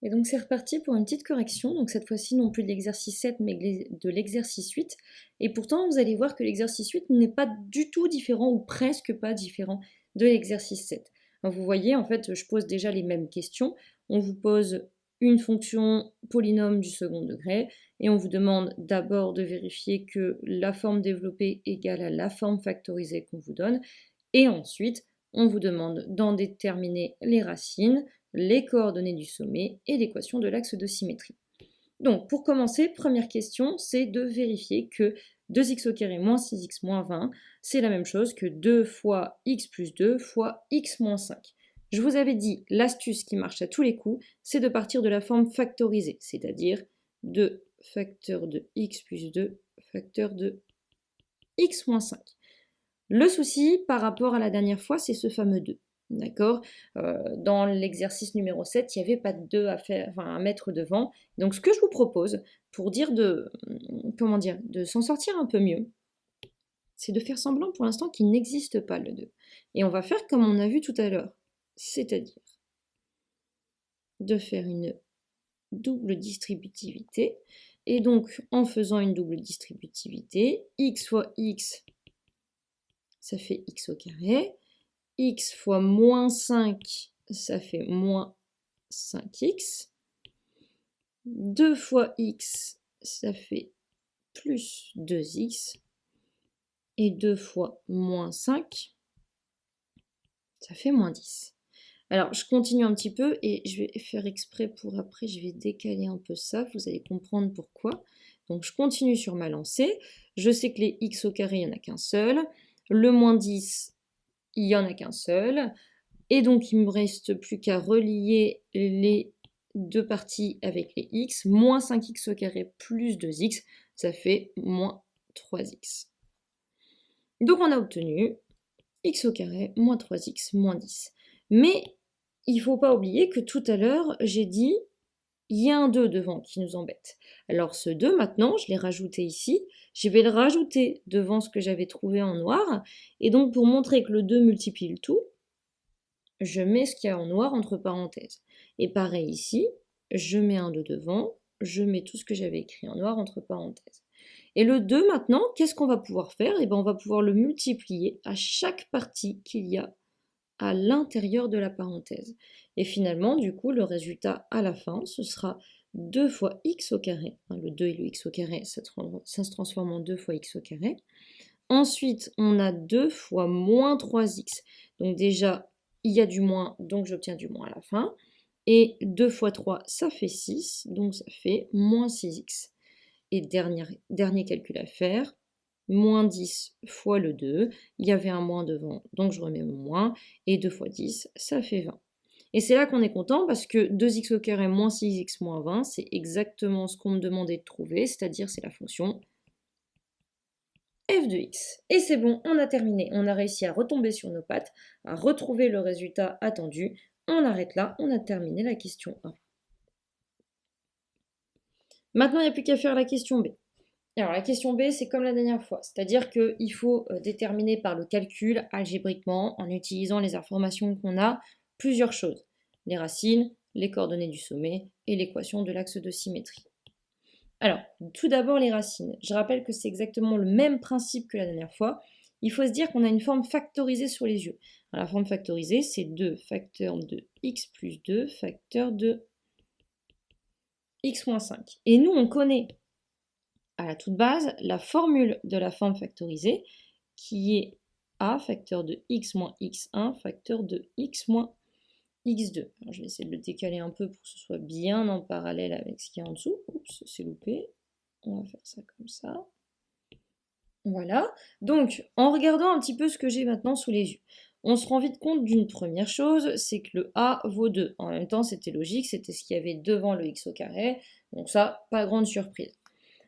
Et donc c'est reparti pour une petite correction, donc cette fois-ci non plus de l'exercice 7 mais de l'exercice 8. Et pourtant vous allez voir que l'exercice 8 n'est pas du tout différent ou presque pas différent de l'exercice 7. Alors vous voyez en fait je pose déjà les mêmes questions, on vous pose une fonction polynôme du second degré et on vous demande d'abord de vérifier que la forme développée égale à la forme factorisée qu'on vous donne et ensuite on vous demande d'en déterminer les racines, les coordonnées du sommet et l'équation de l'axe de symétrie. Donc pour commencer, première question, c'est de vérifier que 2x au carré moins 6x moins 20, c'est la même chose que 2 fois x plus 2 fois x moins 5. Je vous avais dit, l'astuce qui marche à tous les coups, c'est de partir de la forme factorisée, c'est-à-dire 2 facteur de x plus 2 facteur de x moins 5. Le souci par rapport à la dernière fois, c'est ce fameux 2. D'accord. Dans l'exercice numéro 7, il n'y avait pas de 2 à mettre devant. Donc ce que je vous propose, pour dire de s'en sortir un peu mieux, c'est de faire semblant pour l'instant qu'il n'existe pas le 2. Et on va faire comme on a vu tout à l'heure, c'est-à-dire de faire une double distributivité. Et donc en faisant une double distributivité, x fois x, ça fait x au carré. X fois moins 5, ça fait moins 5x. 2 fois x, ça fait plus 2x. Et 2 fois moins 5, ça fait moins 10. Alors, je continue un petit peu et je vais faire exprès pour après, je vais décaler un peu ça, vous allez comprendre pourquoi. Donc, je continue sur ma lancée. Je sais que les x au carré, il n'y en a qu'un seul. Le moins 10, il n'y en a qu'un seul. Et donc, il ne me reste plus qu'à relier les deux parties avec les x. Moins 5x au carré plus 2x, ça fait moins 3x. Donc, on a obtenu x au carré moins 3x moins 10. Mais il ne faut pas oublier que tout à l'heure, j'ai dit il y a un 2 devant qui nous embête. Alors ce 2, maintenant, je l'ai rajouté ici. Je vais le rajouter devant ce que j'avais trouvé en noir. Et donc, pour montrer que le 2 multiplie le tout, je mets ce qu'il y a en noir entre parenthèses. Et pareil ici, je mets un 2 devant, je mets tout ce que j'avais écrit en noir entre parenthèses. Et le 2 maintenant, qu'est-ce qu'on va pouvoir faire? Eh bien, on va pouvoir le multiplier à chaque partie qu'il y a à l'intérieur de la parenthèse. Et finalement, du coup, le résultat à la fin, ce sera 2 fois x au carré. Le 2 et le x au carré, ça se transforme en 2 fois x au carré. Ensuite, on a 2 fois moins 3x. Donc déjà, il y a du moins, donc j'obtiens du moins à la fin. Et 2 fois 3, ça fait 6, donc ça fait moins 6x. Et dernier calcul à faire, moins 10 fois le 2, il y avait un moins devant, donc je remets mon moins, et 2 fois 10, ça fait 20. Et c'est là qu'on est content parce que 2x au carré moins 6x moins 20, c'est exactement ce qu'on me demandait de trouver, c'est-à-dire c'est la fonction f de x. Et c'est bon, on a terminé. On a réussi à retomber sur nos pattes, à retrouver le résultat attendu. On arrête là, on a terminé la question 1. Maintenant, il n'y a plus qu'à faire la question B. Alors la question B, c'est comme la dernière fois, c'est-à-dire qu'il faut déterminer par le calcul algébriquement, en utilisant les informations qu'on a, plusieurs choses. Les racines, les coordonnées du sommet et l'équation de l'axe de symétrie. Alors, tout d'abord les racines. Je rappelle que c'est exactement le même principe que la dernière fois. Il faut se dire qu'on a une forme factorisée sur les yeux. Alors, la forme factorisée, c'est 2 facteur de x plus 2 facteur de x moins 5. Et nous, on connaît à la toute base la formule de la forme factorisée qui est a facteur de x moins x1 facteur de x moins x2. Alors, je vais essayer de le décaler un peu pour que ce soit bien en parallèle avec ce qu'il y a en dessous. Oups, c'est loupé. On va faire ça comme ça. Voilà. Donc, en regardant un petit peu ce que j'ai maintenant sous les yeux, on se rend vite compte d'une première chose, c'est que le a vaut 2. En même temps, c'était logique, c'était ce qu'il y avait devant le x au carré. Donc ça, pas grande surprise.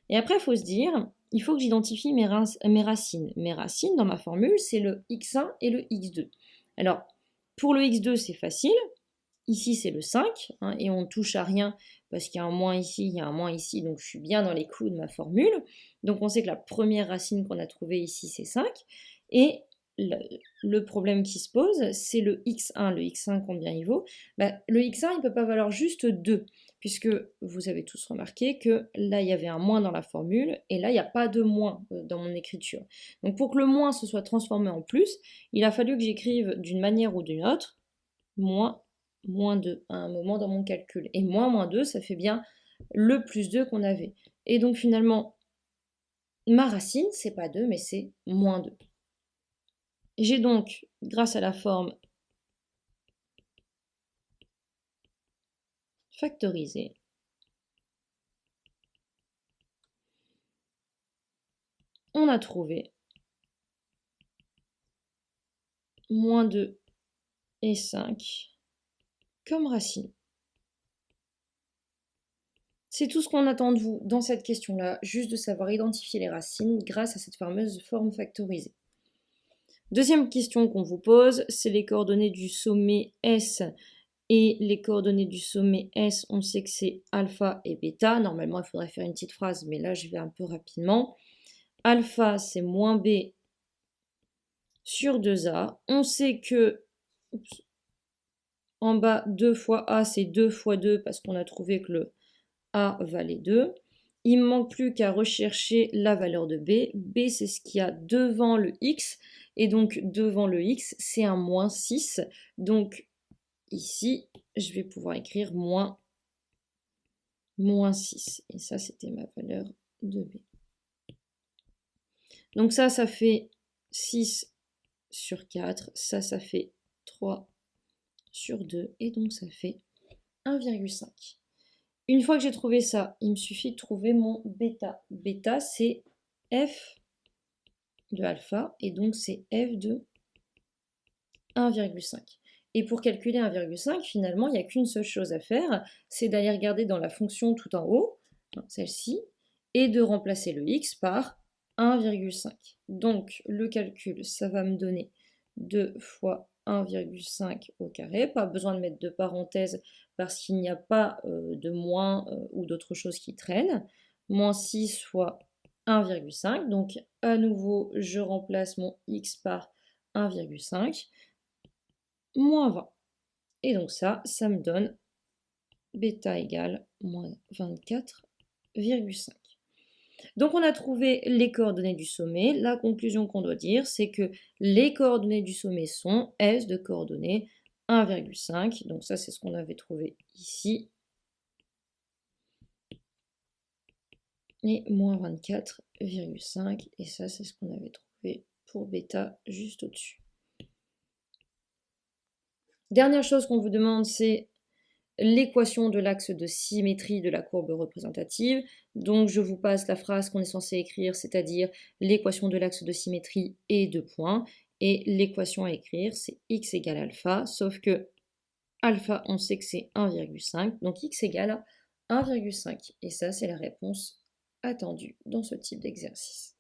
Et après, il faut se dire, il faut que j'identifie mes racines. Mes racines, dans ma formule, c'est le x1 et le x2. Alors, pour le x2, c'est facile. Ici, c'est le 5, hein, et on ne touche à rien parce qu'il y a un moins ici, il y a un moins ici, donc je suis bien dans les clous de ma formule. Donc on sait que la première racine qu'on a trouvée ici, c'est 5. Et le problème qui se pose, c'est le x1. Le x1, combien il vaut? Le x1, il ne peut pas valoir juste 2, puisque vous avez tous remarqué que là, il y avait un moins dans la formule, et là, il n'y a pas de moins dans mon écriture. Donc pour que le moins se soit transformé en plus, il a fallu que j'écrive d'une manière ou d'une autre, moins 2 à un moment dans mon calcul. Et moins 2, ça fait bien le plus 2 qu'on avait. Et donc finalement, ma racine, c'est pas 2, mais c'est moins 2. J'ai donc, grâce à la forme factorisée, on a trouvé moins 2 et 5 comme racine. C'est tout ce qu'on attend de vous dans cette question-là, juste de savoir identifier les racines grâce à cette fameuse forme factorisée. Deuxième question qu'on vous pose, c'est les coordonnées du sommet S. Et les coordonnées du sommet S, on sait que c'est alpha et bêta. Normalement, il faudrait faire une petite phrase, mais là, je vais un peu rapidement. Alpha, c'est moins B sur 2A. On sait que en bas, 2 fois A, c'est 2 fois 2 parce qu'on a trouvé que le A valait 2. Il ne me manque plus qu'à rechercher la valeur de B. B, c'est ce qu'il y a devant le X. Et donc, devant le X, c'est un moins 6. Donc, ici, je vais pouvoir écrire moins 6. Et ça, c'était ma valeur de B. Donc ça fait 6 sur 4. Ça fait 3 sur 2. Et donc, ça fait 1,5. Une fois que j'ai trouvé ça, il me suffit de trouver mon bêta. Bêta, c'est f de alpha, et donc c'est f de 1,5. Et pour calculer 1,5, finalement, il n'y a qu'une seule chose à faire, c'est d'aller regarder dans la fonction tout en haut, celle-ci, et de remplacer le x par 1,5. Donc, le calcul, ça va me donner 2 fois 1,5 au carré. Pas besoin de mettre de parenthèses parce qu'il n'y a pas de moins ou d'autres choses qui traînent. Moins 6 fois 1,5. Donc, à nouveau, je remplace mon x par 1,5 moins 20. Et donc ça me donne bêta égale moins 24,5. Donc on a trouvé les coordonnées du sommet. La conclusion qu'on doit dire, c'est que les coordonnées du sommet sont S de coordonnées 1,5. Donc ça, c'est ce qu'on avait trouvé ici. Et moins 24,5. Et ça, c'est ce qu'on avait trouvé pour bêta juste au-dessus. Dernière chose qu'on vous demande, c'est l'équation de l'axe de symétrie de la courbe représentative. Donc je vous passe la phrase qu'on est censé écrire, c'est-à-dire l'équation de l'axe de symétrie est 2 points. Et l'équation à écrire, c'est x égale alpha, sauf que alpha, on sait que c'est 1,5, donc x égale 1,5. Et ça, c'est la réponse attendue dans ce type d'exercice.